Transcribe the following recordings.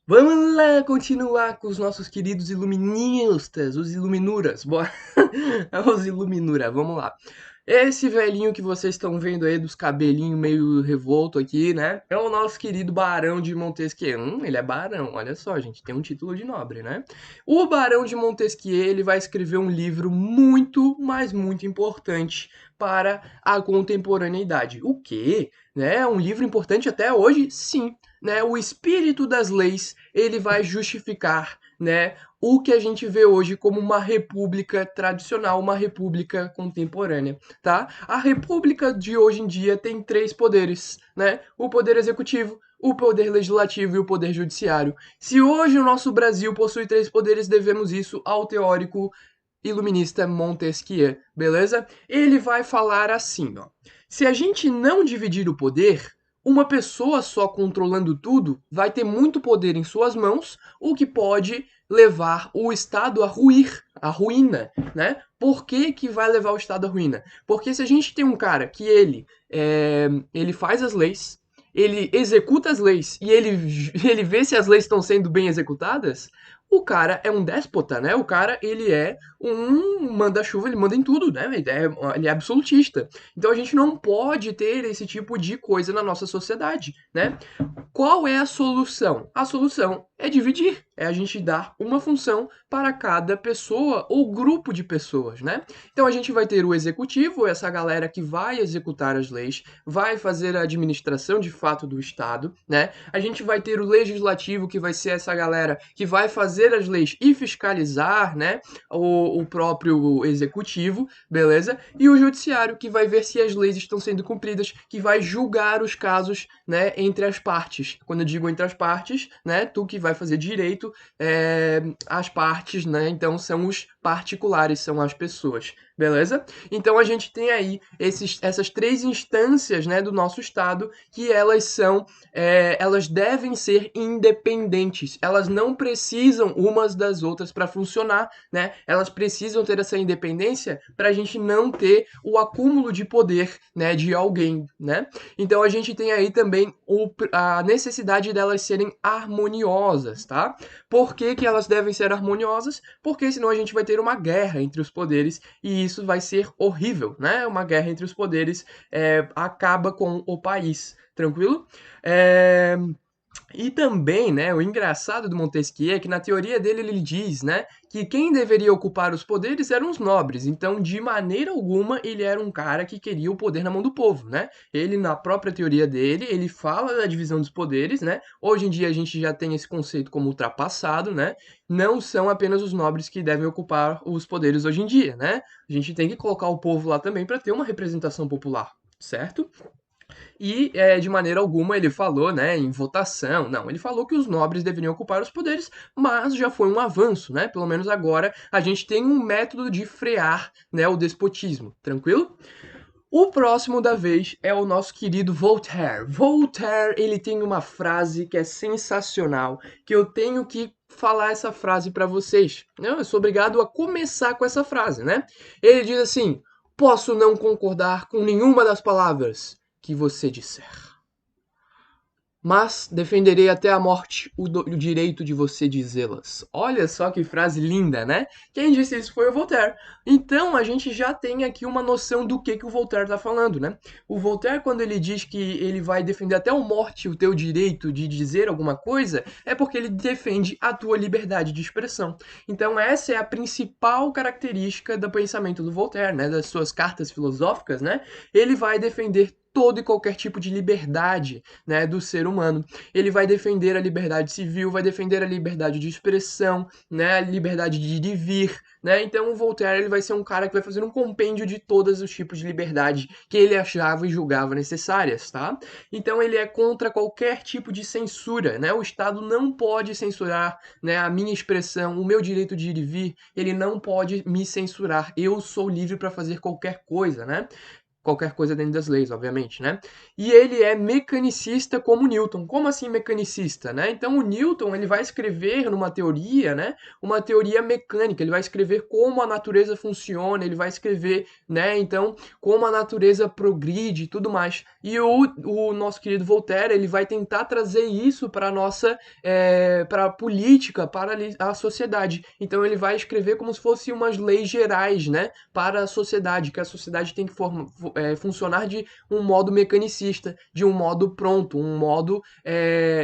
Vamos lá continuar com os nossos queridos iluministas, os iluminuras. Bora. Os iluminura, vamos lá. Esse velhinho que vocês estão vendo aí dos cabelinhos meio revolto aqui, né? É o nosso querido Barão de Montesquieu. Ele é barão, olha só, gente, tem um título de nobre, né? O Barão de Montesquieu, ele vai escrever um livro muito, mas muito importante para a contemporaneidade. O quê? Né? Um livro importante até hoje? Sim, né? O espírito das leis, ele vai justificar, né, o que a gente vê hoje como uma república tradicional, uma república contemporânea, tá? A república de hoje em dia tem três poderes, né? O poder executivo, o poder legislativo e o poder judiciário. Se hoje o nosso Brasil possui três poderes, devemos isso ao teórico iluminista Montesquieu, beleza? Ele vai falar assim, ó. Se a gente não dividir o poder, uma pessoa só controlando tudo vai ter muito poder em suas mãos, o que pode levar o Estado a ruir, a ruína, né? Por que, que vai levar o Estado à ruína? Porque se a gente tem um cara que ele faz as leis, ele executa as leis e ele vê se as leis estão sendo bem executadas, o cara é um déspota, né? O cara, ele é um manda-chuva, ele manda em tudo, né? Ele é absolutista. Então a gente não pode ter esse tipo de coisa na nossa sociedade, né? Qual é a solução? A solução é dividir, é a gente dar uma função para cada pessoa ou grupo de pessoas, né? Então a gente vai ter o executivo, essa galera que vai executar as leis, vai fazer a administração de fato do Estado, né? A gente vai ter o legislativo, que vai ser essa galera que vai fazer as leis e fiscalizar, né, o próprio executivo, beleza? E o judiciário, que vai ver se as leis estão sendo cumpridas, que vai julgar os casos, né, entre as partes. Quando eu digo entre as partes, né, tu que vai fazer direito, as partes, né, então são os particulares, são as pessoas, beleza? Então a gente tem aí essas três instâncias, né, do nosso Estado, que elas devem ser independentes, elas não precisam umas das outras para funcionar, né? Elas precisam ter essa independência para a gente não ter o acúmulo de poder, né, de alguém, né? Então a gente tem aí também a necessidade delas serem harmoniosas, tá? Por que, que elas devem ser harmoniosas? Porque senão a gente vai ter uma guerra entre os poderes e isso vai ser horrível, né? Uma guerra entre os poderes acaba com o país, tranquilo? É, e também, né, o engraçado do Montesquieu é que na teoria dele ele diz, né, que quem deveria ocupar os poderes eram os nobres. Então, de maneira alguma, ele era um cara que queria o poder na mão do povo, né? Ele, na própria teoria dele, ele fala da divisão dos poderes, né? Hoje em dia a gente já tem esse conceito como ultrapassado, né? Não são apenas os nobres que devem ocupar os poderes hoje em dia, né? A gente tem que colocar o povo lá também para ter uma representação popular, certo? E de maneira alguma ele falou, né, em votação. Não, ele falou que os nobres deveriam ocupar os poderes, mas já foi um avanço, né? Pelo menos agora a gente tem um método de frear, né, o despotismo. Tranquilo? O próximo da vez é o nosso querido Voltaire. Voltaire, ele tem uma frase que é sensacional, que eu tenho que falar essa frase para vocês. Eu sou obrigado a começar com essa frase, né? Ele diz assim: "Posso não concordar com nenhuma das palavras que você disser, mas defenderei até a morte o direito de você dizê-las." Olha só que frase linda, né? Quem disse isso foi o Voltaire. Então a gente já tem aqui uma noção do que o Voltaire está falando, né? O Voltaire, quando ele diz que ele vai defender até a morte o teu direito de dizer alguma coisa, é porque ele defende a tua liberdade de expressão. Então essa é a principal característica do pensamento do Voltaire, né? Das suas cartas filosóficas, né? Ele vai defender todo e qualquer tipo de liberdade, né, do ser humano. Ele vai defender a liberdade civil, vai defender a liberdade de expressão, né, a liberdade de ir e vir, né? Então o Voltaire ele vai ser um cara que vai fazer um compêndio de todos os tipos de liberdade que ele achava e julgava necessárias, tá? Então ele é contra qualquer tipo de censura, né? O Estado não pode censurar, né, a minha expressão, o meu direito de ir e vir, ele não pode me censurar. Eu sou livre para fazer qualquer coisa, né? qualquer coisa dentro das leis, obviamente, né? E ele é mecanicista como Newton. Como assim mecanicista, né? Então o Newton, ele vai escrever numa teoria, né, uma teoria mecânica, ele vai escrever como a natureza funciona, ele vai escrever, né, então, como a natureza progride e tudo mais. E o nosso querido Voltaire, ele vai tentar trazer isso para a nossa, para a política, para a sociedade. Então ele vai escrever como se fossem umas leis gerais, né, para a sociedade, que a sociedade tem que funcionar de um modo mecanicista, de um modo pronto, um modo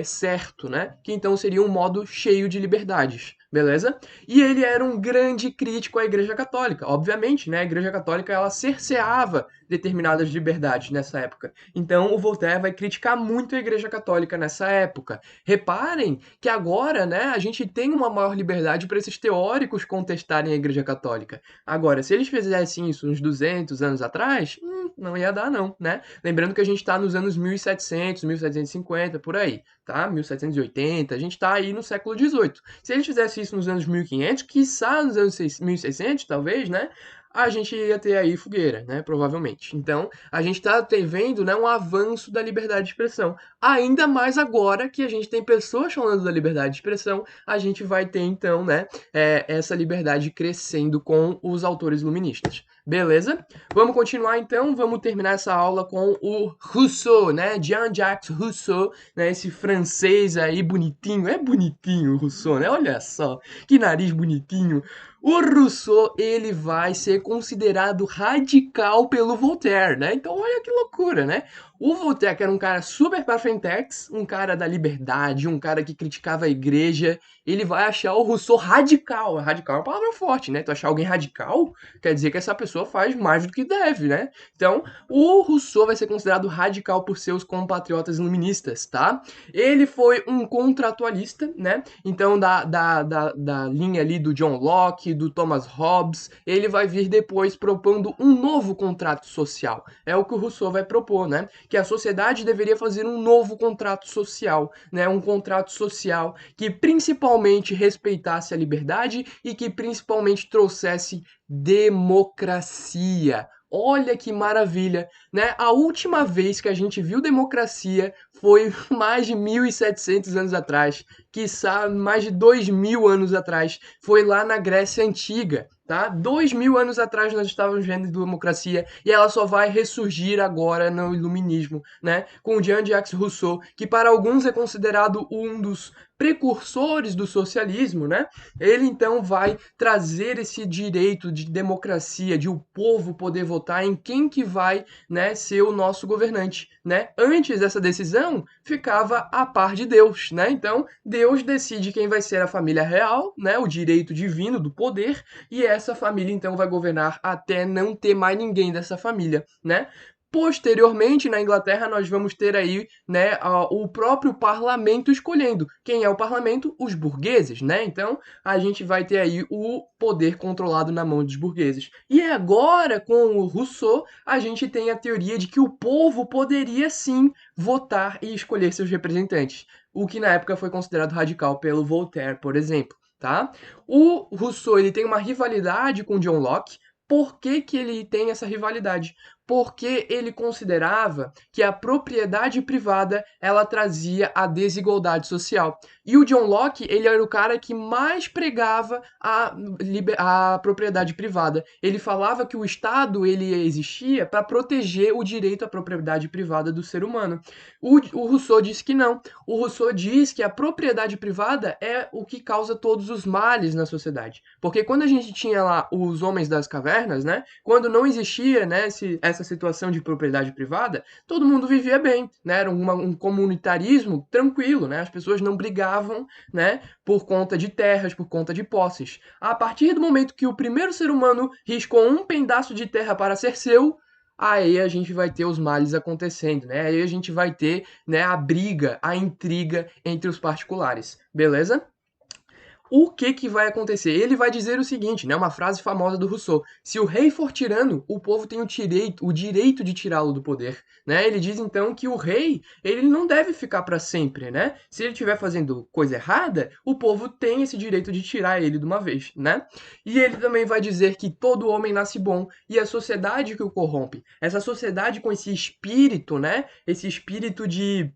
certo, né, que então seria um modo cheio de liberdades. Beleza? E ele era um grande crítico à Igreja Católica. Obviamente, né, a Igreja Católica ela cerceava determinadas liberdades nessa época. Então, o Voltaire vai criticar muito a Igreja Católica nessa época. Reparem que agora, né, a gente tem uma maior liberdade para esses teóricos contestarem a Igreja Católica. Agora, se eles fizessem isso uns 200 anos atrás, não ia dar não, né? Lembrando que a gente está nos anos 1700, 1750, por aí, tá? 1780, a gente está aí no século XVIII. Se eles fizessem isso nos anos 1500, quiçá nos anos 1600, talvez, né? A gente ia ter aí fogueira, né? Provavelmente. Então, a gente está vendo, né, um avanço da liberdade de expressão. Ainda mais agora que a gente tem pessoas falando da liberdade de expressão, a gente vai ter, então, né, essa liberdade crescendo com os autores iluministas. Beleza? Vamos continuar, então. Vamos terminar essa aula com o Rousseau, né? Jean-Jacques Rousseau, né? Esse francês aí bonitinho. É bonitinho o Rousseau, né? Olha só, que nariz bonitinho. O Rousseau, ele vai ser considerado radical pelo Voltaire, né? Então olha que loucura, né? O Voltaire, que era um cara super pra frentex, um cara da liberdade, um cara que criticava a igreja, ele vai achar o Rousseau radical. Radical é uma palavra forte, né? Tu achar alguém radical, quer dizer que essa pessoa faz mais do que deve, né? Então, o Rousseau vai ser considerado radical por seus compatriotas iluministas, tá? Ele foi um contratualista, né? Então, da linha ali do John Locke, do Thomas Hobbes, ele vai vir depois propondo um novo contrato social. É o que o Rousseau vai propor, né? Que a sociedade deveria fazer um novo contrato social, né? Um contrato social que principalmente respeitasse a liberdade e que principalmente trouxesse democracia. Olha que maravilha, né? A última vez que a gente viu democracia foi mais de 1700 anos atrás, quiçá mais de 2000 anos atrás, foi lá na Grécia Antiga, tá? 2000 anos atrás nós estávamos vendo democracia e ela só vai ressurgir agora no Iluminismo, né? Com Jean-Jacques Rousseau, que para alguns é considerado um dos precursores do socialismo, né? Ele então vai trazer esse direito de democracia, de o povo poder votar em quem que vai, né, ser o nosso governante, né? Antes dessa decisão ficava a par de Deus, né? Então Deus decide quem vai ser a família real, né? O direito divino do poder e essa família então vai governar até não ter mais ninguém dessa família, né? Posteriormente, na Inglaterra, nós vamos ter aí, né, o próprio parlamento escolhendo. Quem é o parlamento? Os burgueses, né? Então, a gente vai ter aí o poder controlado na mão dos burgueses. E agora, com o Rousseau, a gente tem a teoria de que o povo poderia sim votar e escolher seus representantes, o que na época foi considerado radical pelo Voltaire, por exemplo, tá? O Rousseau, ele tem uma rivalidade com John Locke. Por que que ele tem essa rivalidade? Porque ele considerava que a propriedade privada ela trazia a desigualdade social. E o John Locke, ele era o cara que mais pregava a propriedade privada. Ele falava que o Estado ele existia para proteger o direito à propriedade privada do ser humano. O Rousseau disse que não. O Rousseau diz que a propriedade privada é o que causa todos os males na sociedade. Porque quando a gente tinha lá os homens das cavernas, né, quando não existia, né, essa situação de propriedade privada, todo mundo vivia bem, né, era um comunitarismo tranquilo, né, as pessoas não brigavam, né, por conta de terras, por conta de posses. A partir do momento que o primeiro ser humano riscou um pedaço de terra para ser seu, aí a gente vai ter os males acontecendo, né? Aí a gente vai ter, né, a briga, a intriga entre os particulares, beleza? o que vai acontecer? Ele vai dizer o seguinte, né, uma frase famosa do Rousseau: se o rei for tirano, o povo tem o direito de tirá-lo do poder, né? Ele diz então que o rei, ele não deve ficar para sempre, né? Se ele estiver fazendo coisa errada, o povo tem esse direito de tirar ele de uma vez, né? E ele também vai dizer que todo homem nasce bom e a sociedade que o corrompe. Essa sociedade com esse espírito, né? Esse espírito de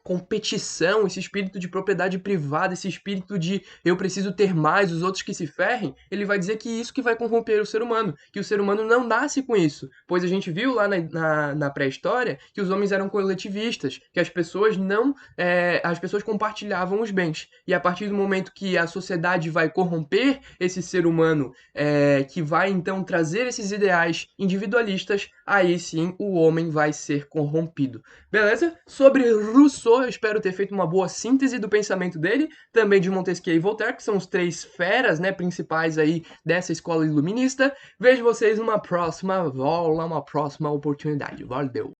competição, esse espírito de propriedade privada, esse espírito de eu preciso ter mais, os outros que se ferrem, ele vai dizer que isso que vai corromper o ser humano, que o ser humano não nasce com isso, pois a gente viu lá na pré-história que os homens eram coletivistas, que as pessoas não, as pessoas compartilhavam os bens, e a partir do momento que a sociedade vai corromper esse ser humano, que vai então trazer esses ideais individualistas, aí sim o homem vai ser corrompido. Beleza? Sobre Rousseau, eu espero ter feito uma boa síntese do pensamento dele, também de Montesquieu e Voltaire, que são os três feras, né, principais aí dessa escola iluminista. Vejo vocês numa próxima aula, uma próxima oportunidade. Valeu!